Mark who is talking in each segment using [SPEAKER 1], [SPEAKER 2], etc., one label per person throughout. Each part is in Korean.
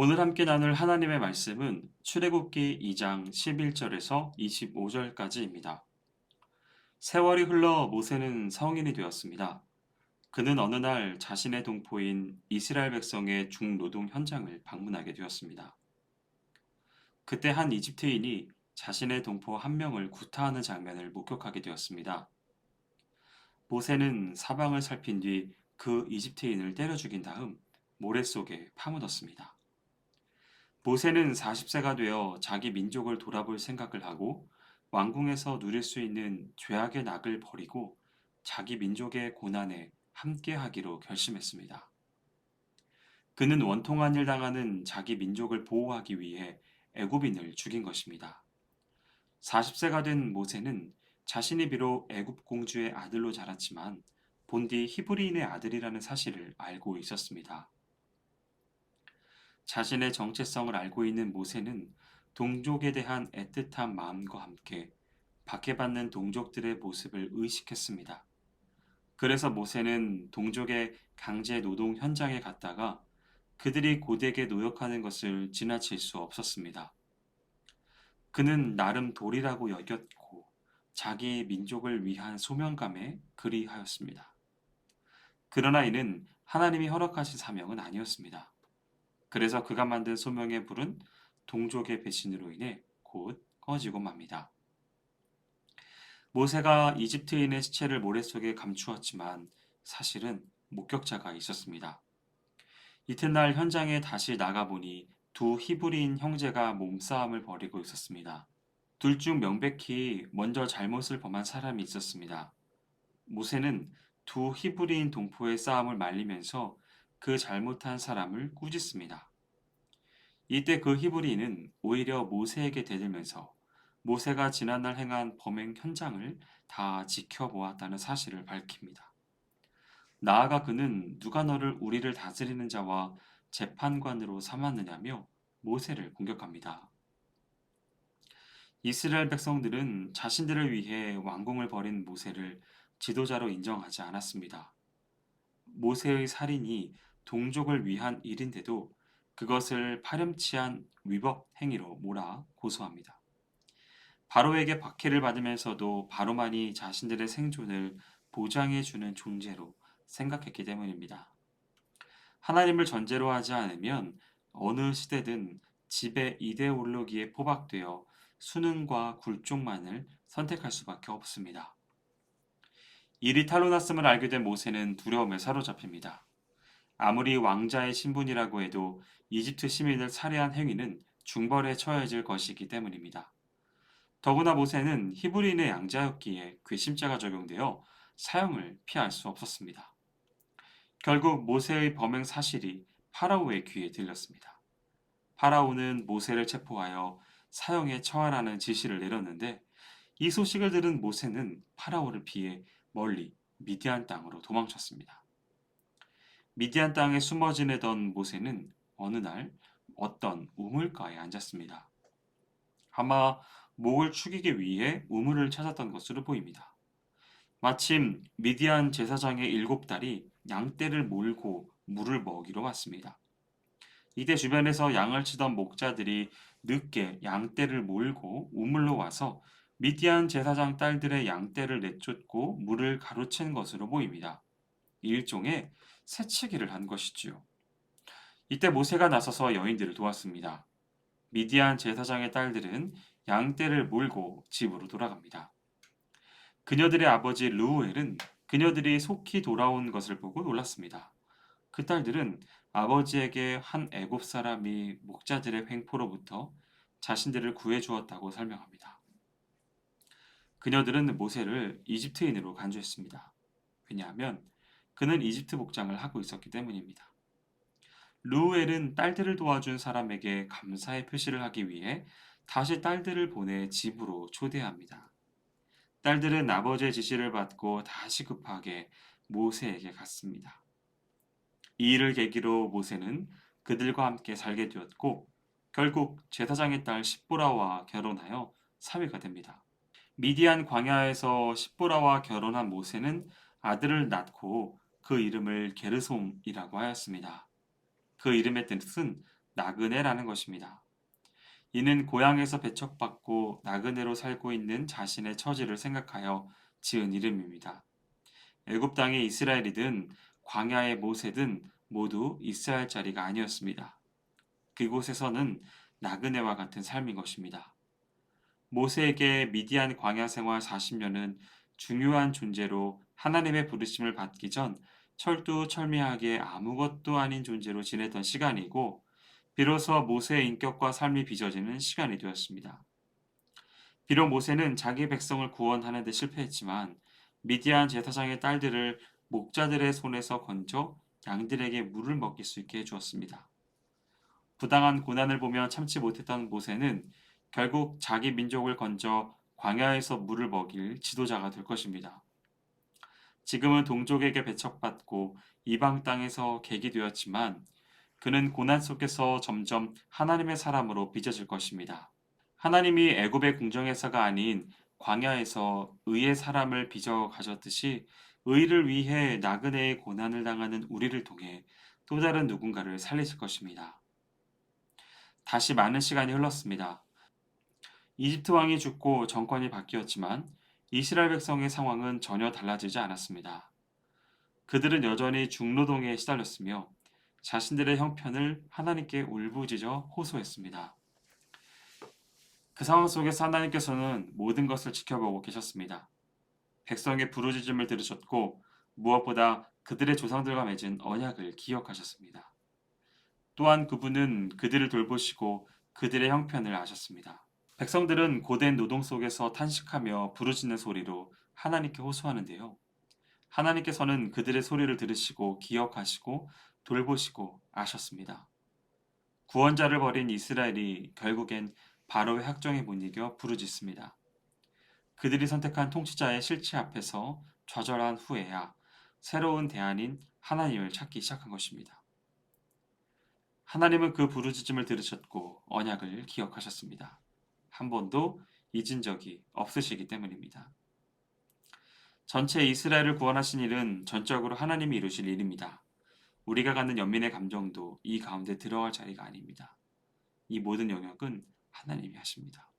[SPEAKER 1] 오늘 함께 나눌 하나님의 말씀은 출애굽기 2장 11절에서 25절까지입니다. 세월이 흘러 모세는 성인이 되었습니다. 그는 어느 날 자신의 동포인 이스라엘 백성의 중노동 현장을 방문하게 되었습니다. 그때 한 이집트인이 자신의 동포 한 명을 구타하는 장면을 목격하게 되었습니다. 모세는 사방을 살핀 뒤 그 이집트인을 때려 죽인 다음 모래 속에 파묻었습니다. 모세는 40세가 되어 자기 민족을 돌아볼 생각을 하고 왕궁에서 누릴 수 있는 죄악의 낙을 버리고 자기 민족의 고난에 함께하기로 결심했습니다. 그는 원통한 일 당하는 자기 민족을 보호하기 위해 애굽인을 죽인 것입니다. 40세가 된 모세는 자신이 비록 애굽 공주의 아들로 자랐지만 본디 히브리인의 아들이라는 사실을 알고 있었습니다. 자신의 정체성을 알고 있는 모세는 동족에 대한 애틋한 마음과 함께 박해받는 동족들의 모습을 의식했습니다. 그래서 모세는 동족의 강제 노동 현장에 갔다가 그들이 고되게 노역하는 것을 지나칠 수 없었습니다. 그는 나름 도리라고 여겼고 자기 민족을 위한 소명감에 그리하였습니다. 그러나 이는 하나님이 허락하신 사명은 아니었습니다. 그래서 그가 만든 소명의 불은 동족의 배신으로 인해 곧 꺼지고 맙니다. 모세가 이집트인의 시체를 모래 속에 감추었지만 사실은 목격자가 있었습니다. 이튿날 현장에 다시 나가보니 두 히브리인 형제가 몸싸움을 벌이고 있었습니다. 둘 중 명백히 먼저 잘못을 범한 사람이 있었습니다. 모세는 두 히브리인 동포의 싸움을 말리면서 그 잘못한 사람을 꾸짖습니다. 이때 그 히브리인은 오히려 모세에게 대들면서 모세가 지난날 행한 범행 현장을 다 지켜보았다는 사실을 밝힙니다. 나아가 그는 누가 너를 우리를 다스리는 자와 재판관으로 삼았느냐며 모세를 공격합니다. 이스라엘 백성들은 자신들을 위해 왕궁을 벌인 모세를 지도자로 인정하지 않았습니다. 모세의 살인이 동족을 위한 일인데도 그것을 파렴치한 위법 행위로 몰아 고소합니다. 바로에게 박해를 받으면서도 바로만이 자신들의 생존을 보장해주는 존재로 생각했기 때문입니다. 하나님을 전제로 하지 않으면 어느 시대든 지배 이데올로기에 포박되어 수능과 굴종만을 선택할 수밖에 없습니다. 일이 탄로 났음을 알게 된 모세는 두려움에 사로잡힙니다. 아무리 왕자의 신분이라고 해도 이집트 시민을 살해한 행위는 중벌에 처해질 것이기 때문입니다. 더구나 모세는 히브리인의 양자였기에 괘씸죄가 적용되어 사형을 피할 수 없었습니다. 결국 모세의 범행 사실이 파라오의 귀에 들렸습니다. 파라오는 모세를 체포하여 사형에 처하라는 지시를 내렸는데 이 소식을 들은 모세는 파라오를 피해 멀리 미디안 땅으로 도망쳤습니다. 미디안 땅에 숨어 지내던 모세는 어느 날 어떤 우물가에 앉았습니다. 아마 목을 축이기 위해 우물을 찾았던 것으로 보입니다. 마침 미디안 제사장의 7딸이 양떼를 몰고 물을 먹이러 왔습니다. 이때 주변에서 양을 치던 목자들이 늦게 양떼를 몰고 우물로 와서 미디안 제사장 딸들의 양떼를 내쫓고 물을 가로챈 것으로 보입니다. 일종의 새치기를 한 것이지요. 이때 모세가 나서서 여인들을 도왔습니다. 미디안 제사장의 딸들은 양떼를 몰고 집으로 돌아갑니다. 그녀들의 아버지 르우엘은 그녀들이 속히 돌아온 것을 보고 놀랐습니다. 그 딸들은 아버지에게 한 애굽 사람이 목자들의 횡포로부터 자신들을 구해 주었다고 설명합니다. 그녀들은 모세를 이집트인으로 간주했습니다. 왜냐하면 그는 이집트 복장을 하고 있었기 때문입니다. 르우엘은 딸들을 도와준 사람에게 감사의 표시를 하기 위해 다시 딸들을 보내 집으로 초대합니다. 딸들은 아버지의 지시를 받고 다시 급하게 모세에게 갔습니다. 이 일을 계기로 모세는 그들과 함께 살게 되었고 결국 제사장의 딸 십보라와 결혼하여 사위가 됩니다. 미디안 광야에서 십보라와 결혼한 모세는 아들을 낳고 그 이름을 게르솜이라고 하였습니다. 그 이름의 뜻은 나그네라는 것입니다. 이는 고향에서 배척받고 나그네로 살고 있는 자신의 처지를 생각하여 지은 이름입니다. 애굽 땅의 이스라엘이든 광야의 모세든 모두 있어야 할 자리가 아니었습니다. 그곳에서는 나그네와 같은 삶인 것입니다. 모세에게 미디안 광야 생활 40년은 중요한 존재로 하나님의 부르심을 받기 전 철두철미하게 아무것도 아닌 존재로 지내던 시간이고 비로소 모세의 인격과 삶이 빚어지는 시간이 되었습니다. 비록 모세는 자기 백성을 구원하는 데 실패했지만 미디안 제사장의 딸들을 목자들의 손에서 건져 양들에게 물을 먹일 수 있게 해주었습니다. 부당한 고난을 보며 참지 못했던 모세는 결국 자기 민족을 건져 광야에서 물을 먹일 지도자가 될 것입니다. 지금은 동족에게 배척받고 이방 땅에서 객이 되었지만 그는 고난 속에서 점점 하나님의 사람으로 빚어질 것입니다. 하나님이 애굽의 궁정에서가 아닌 광야에서 의의 사람을 빚어 가셨듯이 의를 위해 나그네의 고난을 당하는 우리를 통해 또 다른 누군가를 살리실 것입니다. 다시 많은 시간이 흘렀습니다. 이집트 왕이 죽고 정권이 바뀌었지만 이스라엘 백성의 상황은 전혀 달라지지 않았습니다. 그들은 여전히 중노동에 시달렸으며 자신들의 형편을 하나님께 울부짖어 호소했습니다. 그 상황 속에서 하나님께서는 모든 것을 지켜보고 계셨습니다. 백성의 부르짖음을 들으셨고 무엇보다 그들의 조상들과 맺은 언약을 기억하셨습니다. 또한 그분은 그들을 돌보시고 그들의 형편을 아셨습니다. 백성들은 고된 노동 속에서 탄식하며 부르짖는 소리로 하나님께 호소하는데요. 하나님께서는 그들의 소리를 들으시고 기억하시고 돌보시고 아셨습니다. 구원자를 버린 이스라엘이 결국엔 바로의 학정에 못 이겨 부르짖습니다. 그들이 선택한 통치자의 실체 앞에서 좌절한 후에야 새로운 대안인 하나님을 찾기 시작한 것입니다. 하나님은 그 부르짖음을 들으셨고 언약을 기억하셨습니다. 한 번도 잊은 적이 없으시기 때문입니다. 전체 이스라엘을 구원하신 일은 전적으로 하나님이 이루실 일입니다. 우리가 갖는 연민의 감정도 이 가운데 들어갈 자리가 아닙니다. 이 모든 영역은 하나님이 하십니다.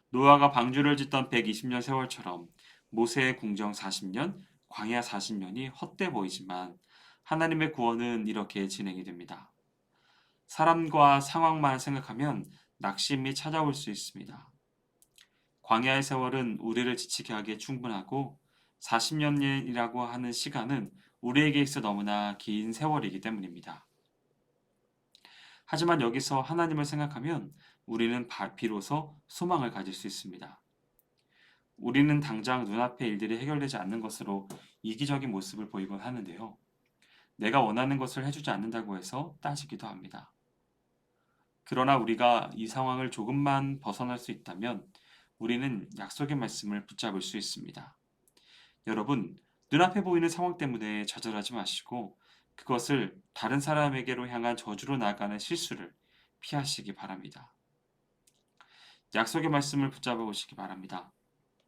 [SPEAKER 1] 노아가 방주를 짓던 120년 세월처럼 모세의 궁정 40년, 광야 40년이 헛돼 보이지만 하나님의 구원은 이렇게 진행이 됩니다. 사람과 상황만 생각하면 낙심이 찾아올 수 있습니다. 광야의 세월은 우리를 지치게 하기에 충분하고 40년이라고 하는 시간은 우리에게 있어 너무나 긴 세월이기 때문입니다. 하지만 여기서 하나님을 생각하면 우리는 비로소 소망을 가질 수 있습니다. 우리는 당장 눈앞의 일들이 해결되지 않는 것으로 이기적인 모습을 보이곤 하는데요. 내가 원하는 것을 해주지 않는다고 해서 따지기도 합니다. 그러나 우리가 이 상황을 조금만 벗어날 수 있다면 우리는 약속의 말씀을 붙잡을 수 있습니다. 여러분, 눈앞에 보이는 상황 때문에 좌절하지 마시고 그것을 다른 사람에게로 향한 저주로 나아가는 실수를 피하시기 바랍니다. 약속의 말씀을 붙잡아 보시기 바랍니다.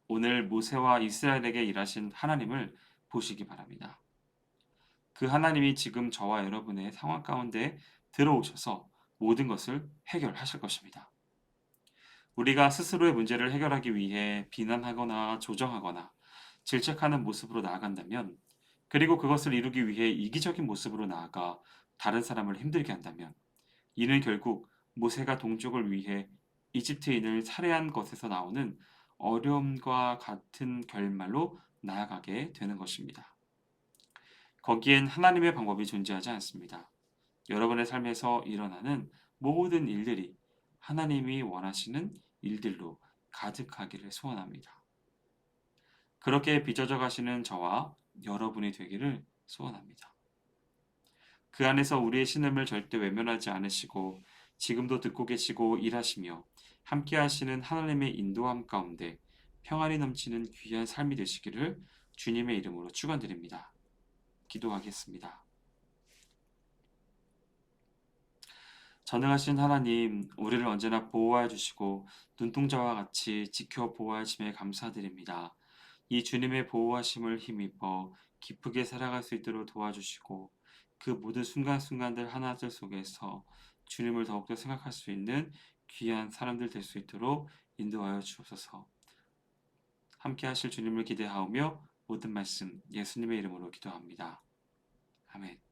[SPEAKER 1] 오늘 모세와 이스라엘에게 일하신 하나님을 보시기 바랍니다. 그 하나님이 지금 저와 여러분의 상황 가운데 들어오셔서 모든 것을 해결하실 것입니다. 우리가 스스로의 문제를 해결하기 위해 비난하거나 조정하거나 질책하는 모습으로 나아간다면, 그리고 그것을 이루기 위해 이기적인 모습으로 나아가 다른 사람을 힘들게 한다면, 이는 결국 모세가 동족을 위해 이집트인을 살해한 것에서 나오는 어려움과 같은 결말로 나아가게 되는 것입니다. 거기엔 하나님의 방법이 존재하지 않습니다. 여러분의 삶에서 일어나는 모든 일들이 하나님이 원하시는 일들로 가득하기를 소원합니다. 그렇게 빚어져 가시는 저와 여러분이 되기를 소원합니다. 그 안에서 우리의 신음을 절대 외면하지 않으시고 지금도 듣고 계시고 일하시며 함께 하시는 하나님의 인도함 가운데 평안이 넘치는 귀한 삶이 되시기를 주님의 이름으로 축원드립니다. 기도하겠습니다. 전능하신 하나님, 우리를 언제나 보호하여 주시고 눈동자와 같이 지켜 보호하심에 감사드립니다. 이 주님의 보호하심을 힘입어 기쁘게 살아갈 수 있도록 도와주시고 그 모든 순간순간들 하나들 속에서 주님을 더욱더 생각할 수 있는 귀한 사람들 될 수 있도록 인도하여 주옵소서. 함께 하실 주님을 기대하오며 모든 말씀 예수님의 이름으로 기도합니다. 아멘.